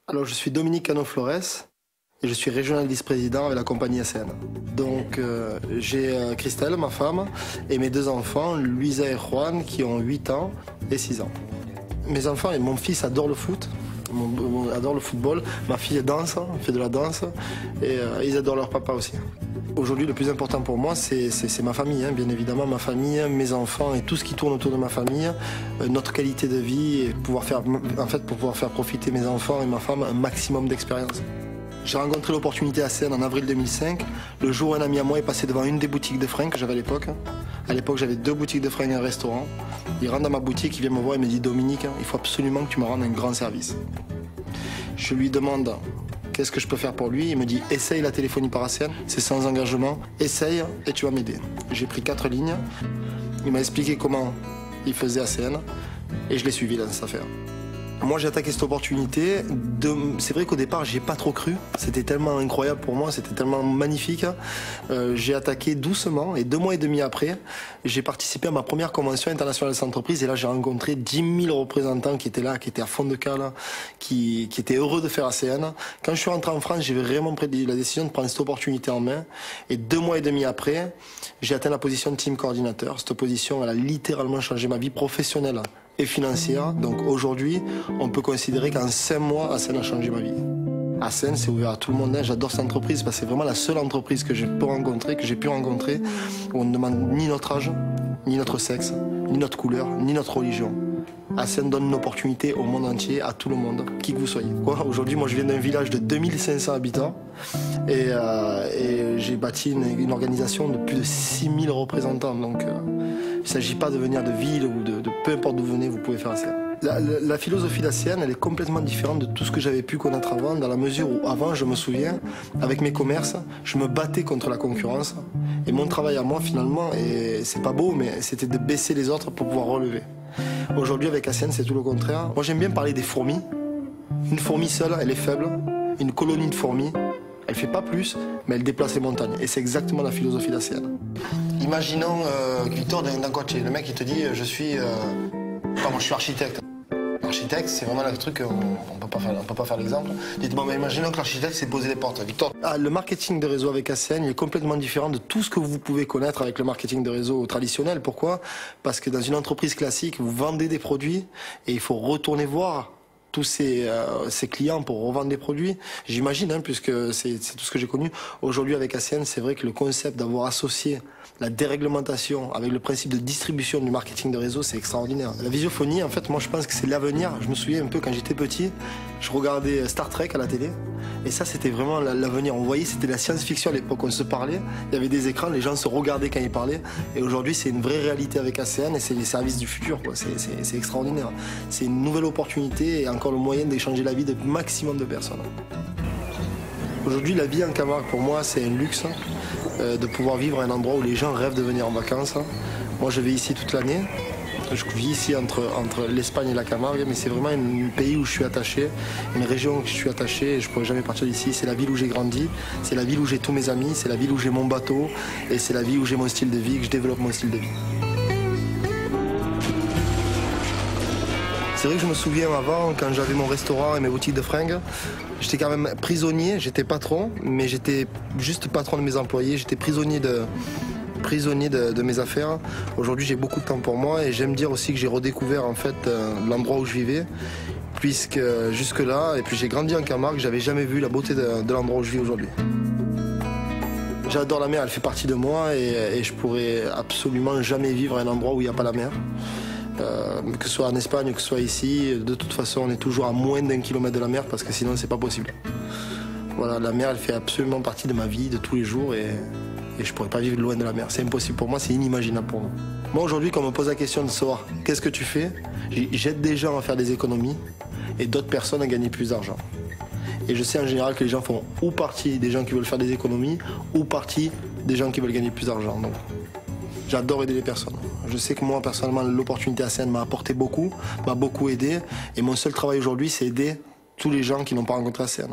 Alors, je suis Dominique Cano-Flores et je suis régional vice-président avec la compagnie ACN. Donc, j'ai Christelle, ma femme, et mes deux enfants, Luisa et Juan, qui ont 8 ans et 6 ans. Mes enfants et mon fils adorent le foot, adorent le football. Ma fille danse, fait de la danse, et ils adorent leur papa aussi. Aujourd'hui, le plus important pour moi, c'est ma famille, bien évidemment, ma famille, mes enfants et tout ce qui tourne autour de ma famille, notre qualité de vie et pour pouvoir faire profiter mes enfants et ma femme un maximum d'expérience. J'ai rencontré l'opportunité à Seine en avril 2005, le jour où un ami à moi est passé devant une des boutiques de fringues que j'avais à l'époque. À l'époque, j'avais 2 boutiques de fringues et un restaurant. Il rentre dans ma boutique, il vient me voir et me dit « Dominique, il faut absolument que tu me rendes un grand service ». Je lui demande qu'est-ce que je peux faire pour lui. Il me dit « Essaye la téléphonie par ACN, c'est sans engagement, essaye et tu vas m'aider ». J'ai pris 4 lignes, il m'a expliqué comment il faisait ACN et je l'ai suivi dans cette affaire. Moi, j'ai attaqué cette opportunité. C'est vrai qu'au départ, j'y ai pas trop cru. C'était tellement incroyable pour moi, c'était tellement magnifique. J'ai attaqué doucement et 2 mois et demi après, j'ai participé à ma première convention internationale des entreprises et là, j'ai rencontré 10 000 représentants qui étaient là, qui étaient à fond de cale, qui étaient heureux de faire ACN. Quand je suis rentré en France, j'ai vraiment pris la décision de prendre cette opportunité en main et 2 mois et demi après, j'ai atteint la position de team coordinateur. Cette position, elle a littéralement changé ma vie professionnelle et financière. Donc aujourd'hui, on peut considérer qu'en 5 mois, ACN a changé ma vie. ACN, c'est ouvert à tout le monde. J'adore cette entreprise parce que c'est vraiment la seule entreprise que j'ai pu rencontrer, où on ne demande ni notre âge, ni notre sexe, ni notre couleur, ni notre religion. ACN donne une opportunité au monde entier, à tout le monde, qui que vous soyez. Aujourd'hui, moi, je viens d'un village de 2500 habitants et j'ai bâti une organisation de plus de 6000 représentants. Donc, il ne s'agit pas de venir de ville ou de peu importe d'où vous venez, vous pouvez faire ACN. La philosophie d'ACN, elle est complètement différente de tout ce que j'avais pu connaître avant, dans la mesure où avant, je me souviens, avec mes commerces, je me battais contre la concurrence. Et mon travail à moi, finalement, et c'est pas beau, mais c'était de baisser les autres pour pouvoir relever. Aujourd'hui, avec ACN, c'est tout le contraire. Moi, j'aime bien parler des fourmis. Une fourmi seule, elle est faible. Une colonie de fourmis, elle fait pas plus, mais elle déplace les montagnes. Et c'est exactement la philosophie d'ACN. Imaginons Victor d'un côté. Le mec, il te dit, je suis architecte. L'architecte, c'est vraiment le truc, on peut pas faire l'exemple. Dites-moi, mais imaginons que l'architecte s'est posé les portes. Victor. Le marketing de réseau avec ACN, il est complètement différent de tout ce que vous pouvez connaître avec le marketing de réseau traditionnel. Pourquoi? Parce que dans une entreprise classique, vous vendez des produits et il faut retourner voir tous ces clients pour revendre des produits. J'imagine, puisque c'est tout ce que j'ai connu. Aujourd'hui, avec ACN, c'est vrai que le concept d'avoir associé la déréglementation avec le principe de distribution du marketing de réseau, c'est extraordinaire. La visiophonie, en fait, moi, je pense que c'est l'avenir. Je me souviens un peu quand j'étais petit, je regardais Star Trek à la télé. Et ça, c'était vraiment l'avenir. On voyait, c'était la science-fiction à l'époque. On se parlait, il y avait des écrans, les gens se regardaient quand ils parlaient. Et aujourd'hui, c'est une vraie réalité avec ACN et c'est les services du futur. C'est extraordinaire. C'est une nouvelle opportunité et encore le moyen d'échanger la vie de maximum de personnes. Aujourd'hui, la vie en Camargue, pour moi, c'est un luxe de pouvoir vivre à un endroit où les gens rêvent de venir en vacances. Moi, je vis ici toute l'année. Je vis ici entre l'Espagne et la Camargue, mais c'est vraiment un pays où je suis attaché, une région où je suis attaché et je ne pourrais jamais partir d'ici. C'est la ville où j'ai grandi, c'est la ville où j'ai tous mes amis, c'est la ville où j'ai mon bateau et c'est la ville où j'ai mon style de vie, que je développe mon style de vie. C'est vrai que je me souviens avant, quand j'avais mon restaurant et mes boutiques de fringues, j'étais quand même prisonnier, j'étais patron, mais j'étais juste patron de mes employés, j'étais prisonnier de mes affaires. Aujourd'hui, j'ai beaucoup de temps pour moi et j'aime dire aussi que j'ai redécouvert en fait l'endroit où je vivais, puisque jusque-là, et puis j'ai grandi en Camargue, j'avais jamais vu la beauté de l'endroit où je vis aujourd'hui. J'adore la mer, elle fait partie de moi et je pourrais absolument jamais vivre à un endroit où il n'y a pas la mer. Que ce soit en Espagne, que ce soit ici, de toute façon on est toujours à moins d'1 kilomètre de la mer parce que sinon c'est pas possible. Voilà, la mer elle fait absolument partie de ma vie de tous les jours et je pourrais pas vivre loin de la mer. C'est impossible pour moi, c'est inimaginable pour moi. Moi aujourd'hui quand on me pose la question de savoir qu'est-ce que tu fais, j'aide des gens à faire des économies et d'autres personnes à gagner plus d'argent. Et je sais en général que les gens font ou partie des gens qui veulent faire des économies ou partie des gens qui veulent gagner plus d'argent. Donc j'adore aider les personnes. Je sais que moi, personnellement, l'opportunité ACN m'a apporté beaucoup, m'a beaucoup aidé. Et mon seul travail aujourd'hui, c'est aider tous les gens qui n'ont pas rencontré ACN.